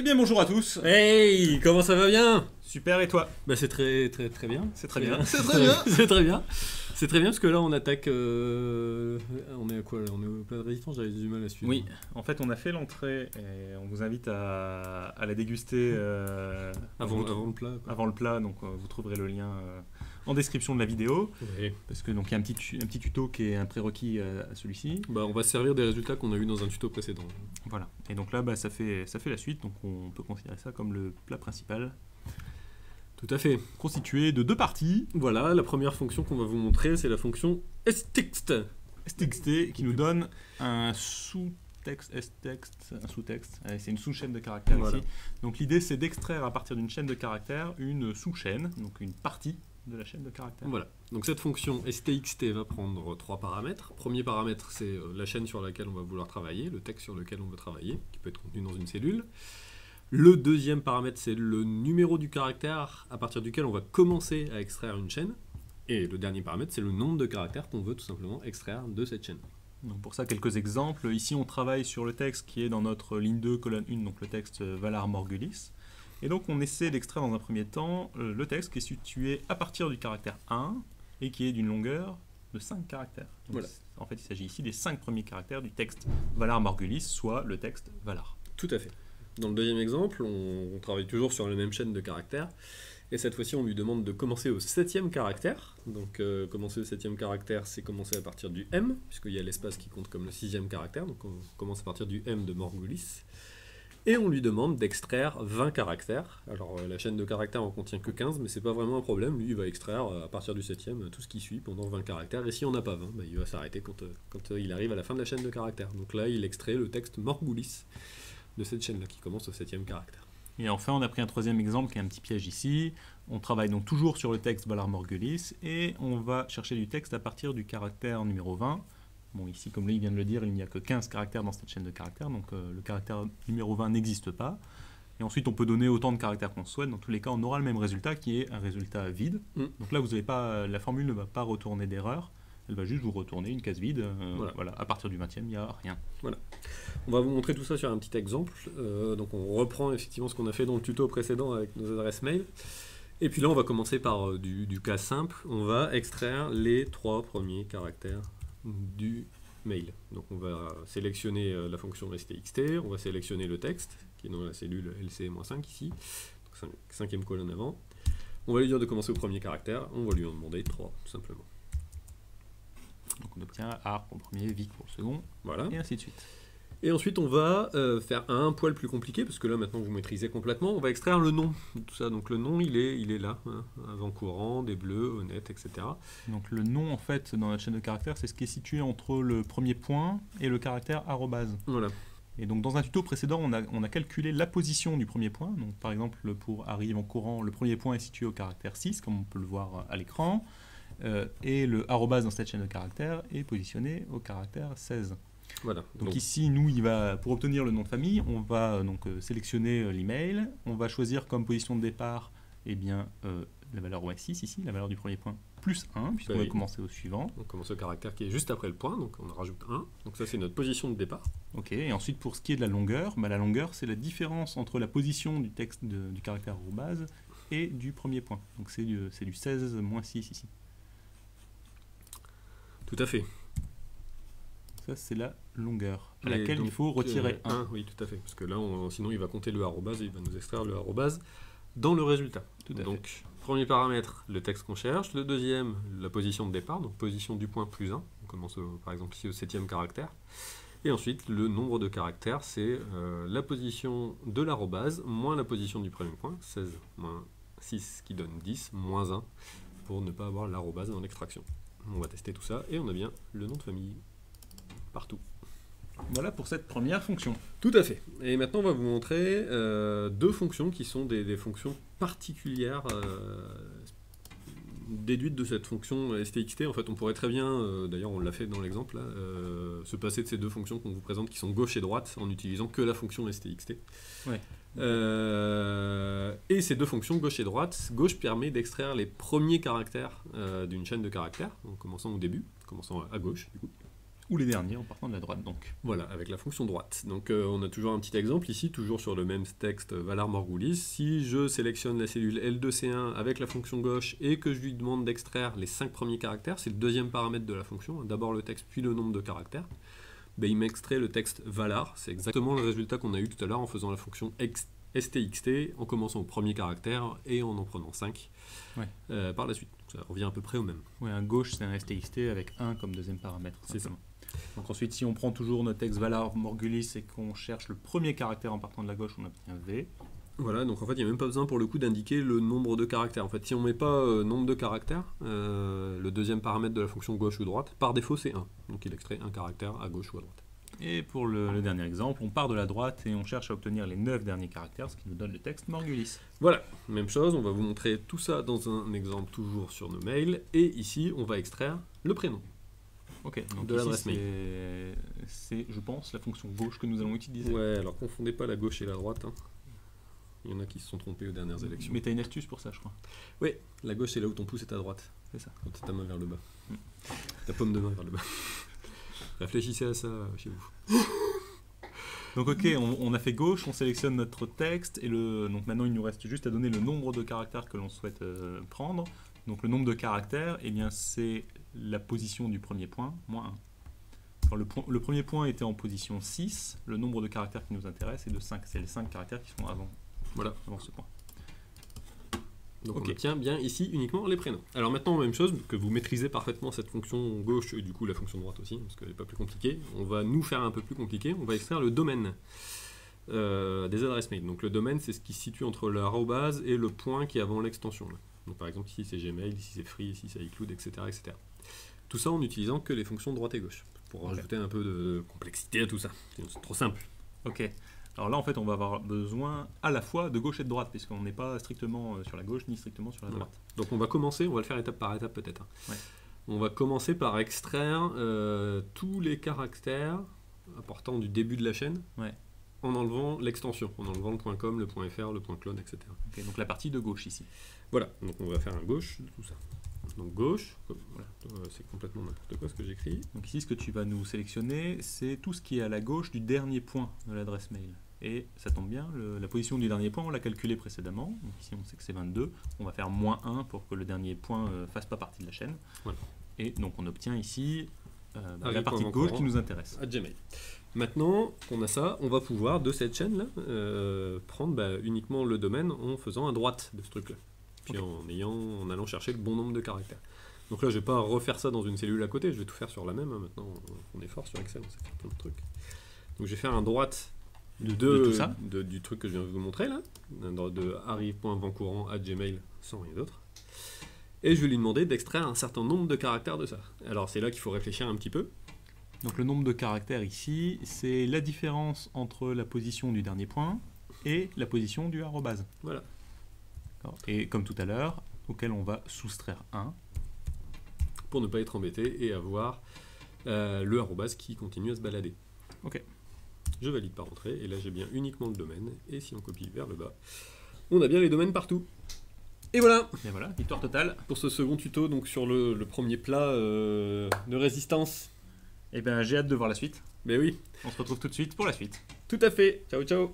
bien bonjour à tous. Hey, comment ça va bien? Super, et toi? Bah c'est très bien. C'est très bien. C'est très bien. C'est très bien. C'est très bien parce que là on attaque. On est à quoi là? On est au plat de résistance, j'avais du mal à suivre. Oui, en fait on a fait l'entrée et on vous invite à la déguster Avant le plat. Quoi. avant le plat, donc vous trouverez le lien en description de la vidéo. Oui. Parce que donc il y a un petit tuto qui est un prérequis à celui-ci. Bah on va se servir des résultats qu'on a eu dans un tuto précédent. Voilà. Et donc là bah, ça fait la suite, donc on peut considérer ça comme le plat principal. Tout à fait. Constitué de deux parties. Voilà, la première fonction qu'on va vous montrer, c'est la fonction stxt. stxt qui nous donne un sous-texte, un sous-texte, c'est une sous-chaîne de caractères Voilà. ici. Donc l'idée c'est d'extraire à partir d'une chaîne de caractères une sous-chaîne, donc une partie de la chaîne de caractères. Voilà. Donc cette fonction stxt va prendre trois paramètres. Premier paramètre, c'est la chaîne sur laquelle on va vouloir travailler, le texte sur lequel on veut travailler, qui peut être contenu dans une cellule. Le deuxième paramètre, c'est le numéro du caractère à partir duquel on va commencer à extraire une chaîne. Et le dernier paramètre, c'est le nombre de caractères qu'on veut tout simplement extraire de cette chaîne. Donc pour ça, quelques exemples. Ici, on travaille sur le texte qui est dans notre ligne 2, colonne 1, donc le texte Valar Morghulis. Et donc on essaie d'extraire dans un premier temps le texte qui est situé à partir du caractère 1 et qui est d'une longueur de 5 caractères. Donc, voilà. En fait, il s'agit ici des 5 premiers caractères du texte Valar Morghulis, soit le texte Valar. Tout à fait. Dans le deuxième exemple, on travaille toujours sur la même chaîne de caractères. Et cette fois-ci, on lui demande de commencer au 7e caractère. Donc, commencer au 7e caractère, c'est commencer à partir du M, puisqu'il y a l'espace qui compte comme le 6e caractère. Donc, on commence à partir du M de Morghulis. Et on lui demande d'extraire 20 caractères. Alors, la chaîne de caractères en contient que 15, mais c'est pas vraiment un problème. Lui, il va extraire à partir du 7e tout ce qui suit pendant 20 caractères. Et si on n'a pas 20, bah, il va s'arrêter quand il arrive à la fin de la chaîne de caractères. Donc là, il extrait le texte Morghulis de cette chaîne-là qui commence au 7e caractère. Et enfin, on a pris un troisième exemple qui est un petit piège ici. On travaille donc toujours sur le texte Valar Morghulis et on va chercher du texte à partir du caractère numéro 20. Bon, ici, comme lui vient de le dire, il n'y a que 15 caractères dans cette chaîne de caractères, donc le caractère numéro 20 n'existe pas. Et ensuite, on peut donner autant de caractères qu'on souhaite. Dans tous les cas, on aura le même résultat qui est un résultat vide. Donc là, vous n'avez pas, la formule ne va pas retourner d'erreur. Elle va juste vous retourner une case vide. Voilà. À partir du 20e, il n'y a rien. Voilà. On va vous montrer tout ça sur un petit exemple. Donc on reprend effectivement ce qu'on a fait dans le tuto précédent avec nos adresses mail. Et puis là, on va commencer par du cas simple. On va extraire les 3 premiers caractères du mail. Donc on va sélectionner la fonction stxt, on va sélectionner le texte, qui est dans la cellule LC-5 ici, donc 5e colonne avant. On va lui dire de commencer au premier caractère, on va lui en demander 3, tout simplement. Donc on obtient A pour le premier, Vic pour le second, voilà. Et ainsi de suite. Et ensuite on va faire un poil plus compliqué, parce que là maintenant vous maîtrisez complètement, on va extraire le nom de tout ça. Donc le nom il est là, hein, avant-courant, des bleus, honnête, etc. Donc le nom en fait dans notre chaîne de caractères, c'est ce qui est situé entre le premier point et le caractère arrobase. Voilà. Et donc dans un tuto précédent, on a calculé la position du premier point. Donc par exemple pour arrive en courant, le premier point est situé au caractère 6, comme on peut le voir à l'écran. Et le arrobase dans cette chaîne de caractères est positionné au caractère 16. Voilà. Donc ici, nous, pour obtenir le nom de famille, on va sélectionner l'email, on va choisir comme position de départ la valeur 6 ici, la valeur du premier point, plus 1, puisqu'on va commencer au suivant. On commence au caractère qui est juste après le point, donc on rajoute 1. Donc ça, c'est notre position de départ. Ok, et ensuite, pour ce qui est de la longueur, la longueur, c'est la différence entre la position du texte du caractère arrobase et du premier point. Donc c'est du 16 moins 6 ici. Tout à fait. Ça, c'est la longueur, à laquelle il faut retirer 1. Oui, tout à fait. Parce que là, sinon, il va compter le arrobase et il va nous extraire le arrobase dans le résultat. Donc, premier paramètre, le texte qu'on cherche. Le deuxième, la position de départ, donc position du point plus 1. On commence, par exemple, ici au 7e caractère. Et ensuite, le nombre de caractères, c'est la position de l'arrobase moins la position du premier point, 16 moins 6 qui donne 10, moins 1, pour ne pas avoir l'arrobase dans l'extraction. On va tester tout ça et on a bien le nom de famille partout. Voilà pour cette première fonction. Tout à fait. Et maintenant, on va vous montrer deux fonctions qui sont des fonctions particulières déduites de cette fonction stxt. En fait, on pourrait très bien, d'ailleurs on l'a fait dans l'exemple, se passer de ces deux fonctions qu'on vous présente qui sont gauche et droite en n'utilisant que la fonction stxt. Ouais. Et ces deux fonctions, gauche et droite, gauche permet d'extraire les premiers caractères d'une chaîne de caractères, en commençant au début, commençant à gauche du coup. Ou les derniers en partant de la droite, donc. Voilà, avec la fonction droite. Donc on a toujours un petit exemple ici, toujours sur le même texte Valar Morghulis. Si je sélectionne la cellule L2C1 avec la fonction gauche et que je lui demande d'extraire les 5 premiers caractères, c'est le deuxième paramètre de la fonction, d'abord le texte puis le nombre de caractères, ben, il m'extrait le texte Valar. C'est exactement le résultat qu'on a eu tout à l'heure en faisant la fonction stxt, en commençant au premier caractère et en prenant 5 par la suite. Donc, ça revient à peu près au même. Oui, un gauche, c'est un stxt avec 1 comme deuxième paramètre. C'est ça. Donc ensuite, si on prend toujours notre texte Valar Morghulis et qu'on cherche le premier caractère en partant de la gauche, on obtient V. Voilà, donc en fait, il n'y a même pas besoin pour le coup d'indiquer le nombre de caractères. En fait, si on ne met pas nombre de caractères, le deuxième paramètre de la fonction gauche ou droite, par défaut, c'est 1. Donc il extrait un caractère à gauche ou à droite. Et pour le dernier exemple, on part de la droite et on cherche à obtenir les 9 derniers caractères, ce qui nous donne le texte Morghulis. Voilà, même chose, on va vous montrer tout ça dans un exemple toujours sur nos mails. Et ici, on va extraire le prénom. Ok, donc de l'adresse mail. C'est, je pense, la fonction gauche que nous allons utiliser. Ouais, alors confondez pas la gauche et la droite. Hein. Il y en a qui se sont trompés aux dernières élections. Mais t'as une astuce pour ça, je crois. Oui, la gauche c'est là où ton pouce est à droite. C'est ça. Quand t'as ta main vers le bas. Ta paume de main vers le bas. Réfléchissez à ça chez vous. Donc ok, on a fait gauche, on sélectionne notre texte, et donc maintenant il nous reste juste à donner le nombre de caractères que l'on souhaite prendre. Donc le nombre de caractères, eh bien c'est la position du premier point, moins 1. Alors, le premier point était en position 6, le nombre de caractères qui nous intéresse est de 5. C'est les 5 caractères qui sont avant ce point. Donc on obtient bien ici uniquement les prénoms. Alors maintenant, même chose, que vous maîtrisez parfaitement cette fonction gauche et du coup la fonction droite aussi, parce qu'elle n'est pas plus compliquée, on va nous faire un peu plus compliqué, on va extraire le domaine des adresses mail. Donc le domaine, c'est ce qui se situe entre l'arrobase et le point qui est avant l'extension. Donc par exemple ici c'est Gmail, ici c'est Free, ici c'est iCloud, etc., etc. Tout ça en n'utilisant que les fonctions droite et gauche, pour rajouter un peu de complexité à tout ça. C'est trop simple. Ok. Alors là, en fait, on va avoir besoin à la fois de gauche et de droite, puisqu'on n'est pas strictement sur la gauche ni strictement sur la droite. Donc on va commencer, on va le faire étape par étape peut-être. Ouais. On va commencer par extraire tous les caractères apportant du début de la chaîne, en enlevant l'extension, en enlevant le .com, le .fr, le .clone, etc. Okay, donc la partie de gauche ici. Voilà, donc on va faire un gauche de tout ça. Donc gauche, voilà, c'est complètement n'importe quoi ce que j'écris. Donc ici, ce que tu vas nous sélectionner, c'est tout ce qui est à la gauche du dernier point de l'adresse mail. Et ça tombe bien, la position du dernier point, on l'a calculé précédemment. Donc ici, on sait que c'est 22. On va faire moins 1 pour que le dernier point ne fasse pas partie de la chaîne. Voilà. Et donc on obtient ici la partie gauche qui nous intéresse. À Gmail. Maintenant qu'on a ça, on va pouvoir, de cette chaîne-là, prendre uniquement le domaine en faisant à droite de ce truc-là. Puis en allant chercher le bon nombre de caractères. Donc là, je ne vais pas refaire ça dans une cellule à côté, je vais tout faire sur la même. Maintenant, on est fort sur Excel, on sait faire plein de trucs. Donc je vais faire un droite du truc que je viens de vous montrer là, de harry.vancourant@gmail sans rien d'autre. Et je vais lui demander d'extraire un certain nombre de caractères de ça. Alors c'est là qu'il faut réfléchir un petit peu. Donc le nombre de caractères ici, c'est la différence entre la position du dernier point et la position du arrobase. Voilà. Et comme tout à l'heure, auquel on va soustraire 1. Pour ne pas être embêté et avoir le arrobase qui continue à se balader. Ok. Je valide par entrée, et là j'ai bien uniquement le domaine, et si on copie vers le bas, on a bien les domaines partout. Et voilà. Et voilà, victoire totale. Pour ce second tuto, donc sur le premier plat de résistance. Eh bien, j'ai hâte de voir la suite. Ben oui. On se retrouve tout de suite pour la suite. Tout à fait. Ciao, ciao.